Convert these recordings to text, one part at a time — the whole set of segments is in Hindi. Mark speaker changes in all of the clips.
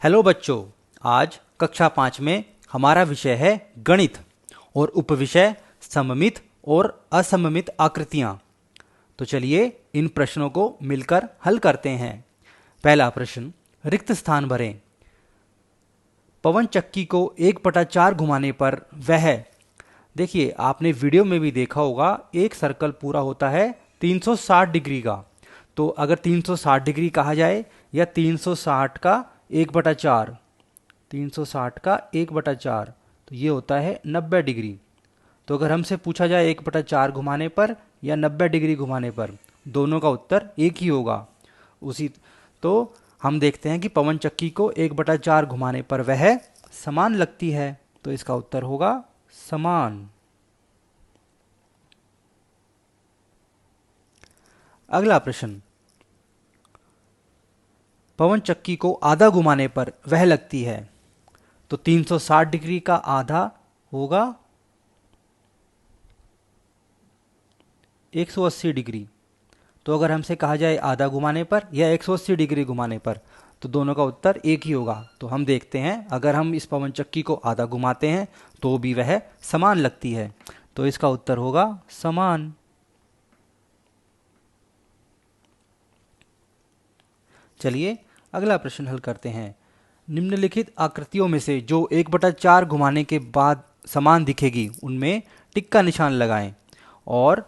Speaker 1: हेलो बच्चों, आज कक्षा 5 में हमारा विषय है गणित और उपविषय सममित और असममित आकृतियाँ। तो चलिए इन प्रश्नों को मिलकर हल करते हैं। पहला प्रश्न, रिक्त स्थान भरें। पवन चक्की को 1/4 घुमाने पर वह, देखिए आपने वीडियो में भी देखा होगा, एक सर्कल पूरा होता है 360 डिग्री का। तो अगर 360 डिग्री कहा जाए या 360 का 1/4, 360 का 1/4 तो ये होता है 90 डिग्री। तो अगर हमसे पूछा जाए 1/4 घुमाने पर या 90 डिग्री घुमाने पर, दोनों का उत्तर एक ही होगा। उसी तो हम देखते हैं कि पवन चक्की को 1/4 घुमाने पर वह समान लगती है, तो इसका उत्तर होगा समान। अगला प्रश्न, पवन चक्की को आधा घुमाने पर वह लगती है। तो 360 डिग्री का आधा होगा 180 डिग्री। तो अगर हमसे कहा जाए आधा घुमाने पर या 180 डिग्री घुमाने पर, तो दोनों का उत्तर एक ही होगा। तो हम देखते हैं, अगर हम इस पवन चक्की को आधा घुमाते हैं तो भी वह समान लगती है, तो इसका उत्तर होगा समान। चलिए अगला प्रश्न हल करते हैं। निम्नलिखित आकृतियों में से जो 1/4 घुमाने के बाद समान दिखेगी उनमें टिक का निशान लगाएं और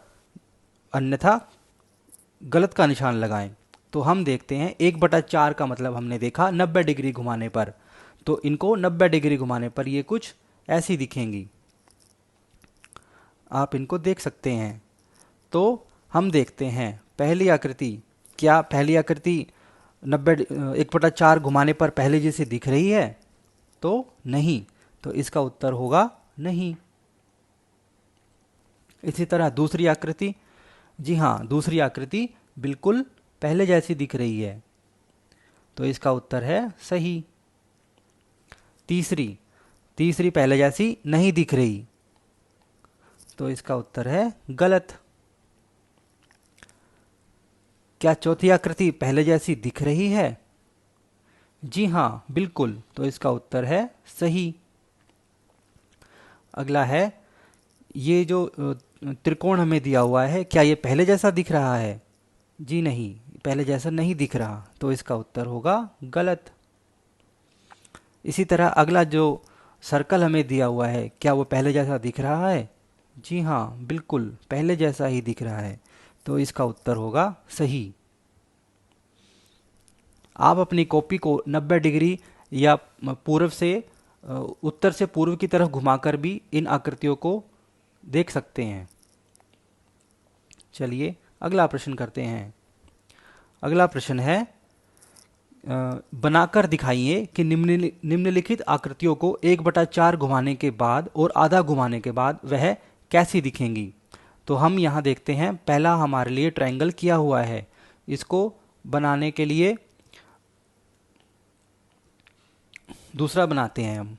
Speaker 1: अन्यथा गलत का निशान लगाएं। तो हम देखते हैं 1/4 का मतलब हमने देखा 90 डिग्री घुमाने पर, तो इनको 90 डिग्री घुमाने पर ये कुछ ऐसी दिखेंगी, आप इनको देख सकते हैं। तो हम देखते हैं पहली आकृति, क्या पहली आकृति 1/4 घुमाने पर पहले जैसे दिख रही है? तो नहीं, तो इसका उत्तर होगा नहीं। इसी तरह दूसरी आकृति, जी हाँ, दूसरी आकृति बिल्कुल पहले जैसी दिख रही है, तो इसका उत्तर है सही। तीसरी तीसरी पहले जैसी नहीं दिख रही, तो इसका उत्तर है गलत। क्या चौथी आकृति पहले जैसी दिख रही है? जी हाँ, बिल्कुल, तो इसका उत्तर है सही। अगला है, ये जो त्रिकोण हमें दिया हुआ है, क्या ये पहले जैसा दिख रहा है? जी नहीं, पहले जैसा नहीं दिख रहा, तो इसका उत्तर होगा गलत। इसी तरह अगला जो सर्कल हमें दिया हुआ है, क्या वो पहले जैसा दिख रहा है? जी हाँ, बिल्कुल पहले जैसा ही दिख रहा है, तो इसका उत्तर होगा सही। आप अपनी कॉपी को 90 डिग्री या पूर्व से उत्तर से पूर्व की तरफ घुमाकर भी इन आकृतियों को देख सकते हैं। चलिए अगला प्रश्न करते हैं। अगला प्रश्न है, बनाकर दिखाइए कि निम्नलिखित आकृतियों को 1/4 घुमाने के बाद और आधा घुमाने के बाद वह कैसी दिखेंगी। तो हम यहाँ देखते हैं, पहला हमारे लिए ट्रायंगल किया हुआ है, इसको बनाने के लिए दूसरा बनाते हैं हम।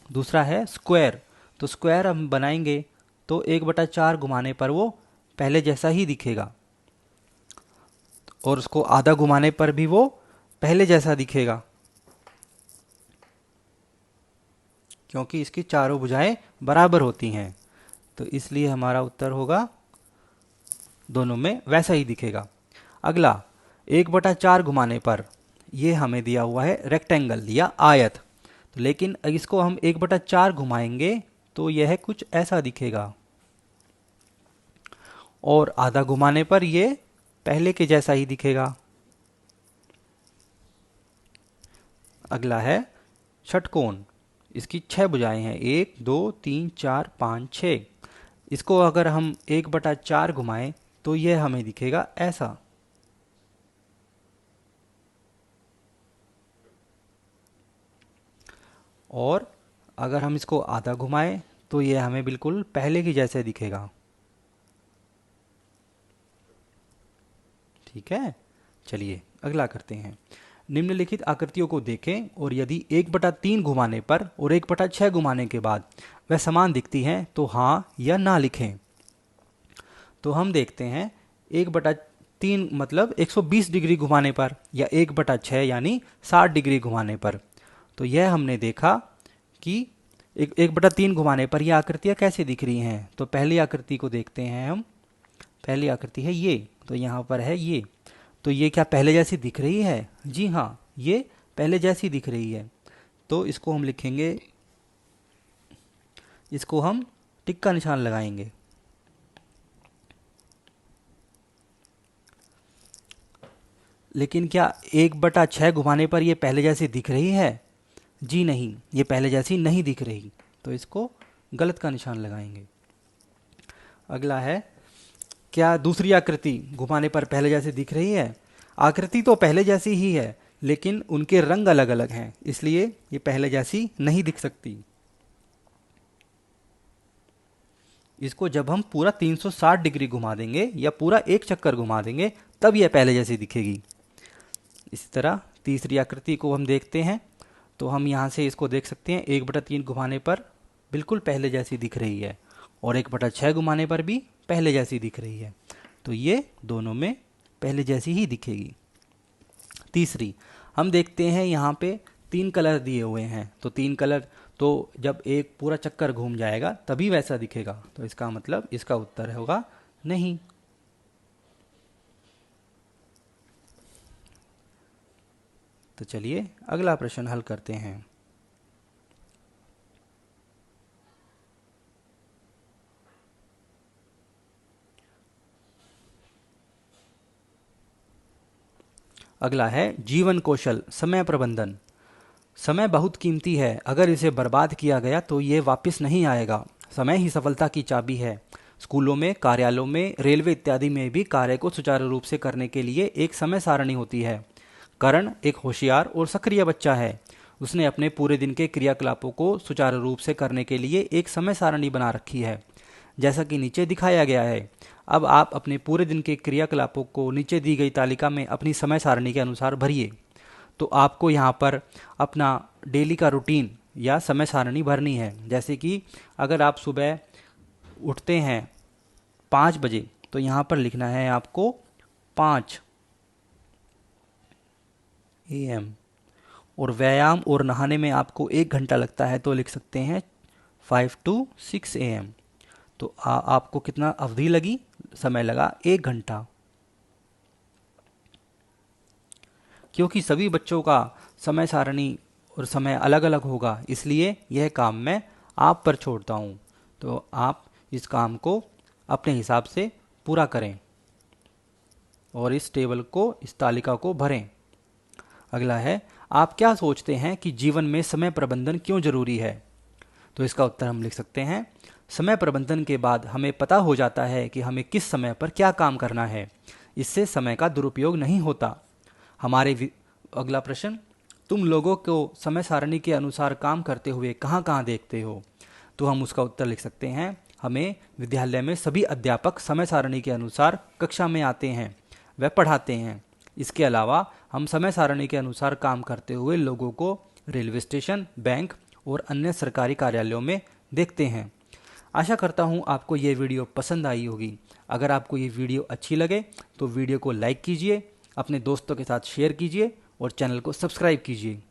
Speaker 1: दूसरा है स्क्वायर, तो स्क्वायर हम बनाएंगे तो 1/4 घुमाने पर वो पहले जैसा ही दिखेगा और उसको आधा घुमाने पर भी वो पहले जैसा दिखेगा, क्योंकि इसकी चारों भुजाएं बराबर होती हैं, तो इसलिए हमारा उत्तर होगा दोनों में वैसा ही दिखेगा। अगला 1/4 घुमाने पर, ये हमें दिया हुआ है रेक्टेंगल या आयत, तो लेकिन इसको हम 1/4 घुमाएंगे तो यह कुछ ऐसा दिखेगा और आधा घुमाने पर ये पहले के जैसा ही दिखेगा। अगला है षटकोण, इसकी 6 भुजाएं हैं, 1 2 3 4 5 6। इसको अगर हम 1/4 घुमाएं तो यह हमें दिखेगा ऐसा। और अगर हम इसको आधा घुमाएं तो यह हमें बिल्कुल पहले की जैसे दिखेगा। ठीक है, चलिए अगला करते हैं। निम्नलिखित आकृतियों को देखें और यदि 1/3 घुमाने पर और 1/6 घुमाने के बाद वह समान दिखती हैं तो हाँ या ना लिखें। तो हम देखते हैं 1/3 मतलब 120 डिग्री घुमाने पर या 1/6 यानी 60 डिग्री घुमाने पर, तो यह हमने देखा कि 1/3 घुमाने पर ये आकृतियाँ कैसे दिख रही हैं। तो पहली आकृति को देखते हैं हम। पहली आकृति है ये, तो यहाँ पर है ये। तो ये क्या पहले जैसी दिख रही है? जी हाँ, ये पहले जैसी दिख रही है। तो इसको हम लिखेंगे, इसको हम टिक का निशान लगाएंगे। लेकिन क्या 1/6 घुमाने पर ये पहले जैसी दिख रही है? जी नहीं, ये पहले जैसी नहीं दिख रही। तो इसको गलत का निशान लगाएंगे। अगला है, क्या दूसरी आकृति घुमाने पर पहले जैसी दिख रही है? आकृति तो पहले जैसी ही है, लेकिन उनके रंग अलग अलग हैं, इसलिए ये पहले जैसी नहीं दिख सकती। इसको जब हम पूरा 360 डिग्री घुमा देंगे या पूरा एक चक्कर घुमा देंगे, तब यह पहले जैसी दिखेगी। इसी तरह तीसरी आकृति को हम देखते हैं। तो हम यहाँ से इसको देख सकते हैं, 1/3 घुमाने पर बिल्कुल पहले जैसी दिख रही है और 1/6 घुमाने पर भी पहले जैसी दिख रही है। तो ये दोनों में पहले जैसी ही दिखेगी। तीसरी हम देखते हैं, यहाँ पे 3 कलर दिए हुए हैं। तो 3 कलर, तो जब एक पूरा चक्कर घूम जाएगा तभी वैसा दिखेगा। तो इसका मतलब इसका उत्तर होगा नहीं। तो चलिए अगला प्रश्न हल करते हैं। अगला है जीवन कौशल समय प्रबंधन। समय बहुत कीमती है, अगर इसे बर्बाद किया गया तो ये वापस नहीं आएगा। समय ही सफलता की चाबी है। स्कूलों में, कार्यालयों में, रेलवे इत्यादि में भी कार्य को सुचारू रूप से करने के लिए एक समय सारणी होती है। करण एक होशियार और सक्रिय बच्चा है। उसने अपने पूरे दिन के क्रियाकलापों को सुचारू रूप से करने के लिए एक समय सारणी बना रखी है, जैसा कि नीचे दिखाया गया है। अब आप अपने पूरे दिन के क्रियाकलापों को नीचे दी गई तालिका में अपनी समय सारणी के अनुसार भरिए। तो आपको यहाँ पर अपना डेली का रूटीन या समय सारणी भरनी है। जैसे कि अगर आप सुबह उठते हैं 5 बजे, तो यहाँ पर लिखना है आपको 5 AM। और व्यायाम और नहाने में आपको 1 घंटा लगता है, तो लिख सकते हैं 5 to 6 AM। तो आपको कितना अवधि लगी? समय लगा 1 घंटा। क्योंकि सभी बच्चों का समय सारणी और समय अलग अलग होगा, इसलिए यह काम मैं आप पर छोड़ता हूँ। तो आप इस काम को अपने हिसाब से पूरा करें और इस टेबल को, इस तालिका को भरें। अगला है, आप क्या सोचते हैं कि जीवन में समय प्रबंधन क्यों जरूरी है? तो इसका उत्तर हम लिख सकते हैं, समय प्रबंधन के बाद हमें पता हो जाता है कि हमें किस समय पर क्या काम करना है। इससे समय का दुरुपयोग नहीं होता। अगला प्रश्न, तुम लोगों को समय सारणी के अनुसार काम करते हुए कहाँ कहाँ देखते हो? तो हम उसका उत्तर लिख सकते हैं, हमें विद्यालय में सभी अध्यापक समय सारणी के अनुसार कक्षा में आते हैं, वह पढ़ाते हैं। इसके अलावा हम समय सारणी के अनुसार काम करते हुए लोगों को रेलवे स्टेशन, बैंक और अन्य सरकारी कार्यालयों में देखते हैं। आशा करता हूँ आपको ये वीडियो पसंद आई होगी। अगर आपको ये वीडियो अच्छी लगे तो वीडियो को लाइक कीजिए, अपने दोस्तों के साथ शेयर कीजिए और चैनल को सब्सक्राइब कीजिए।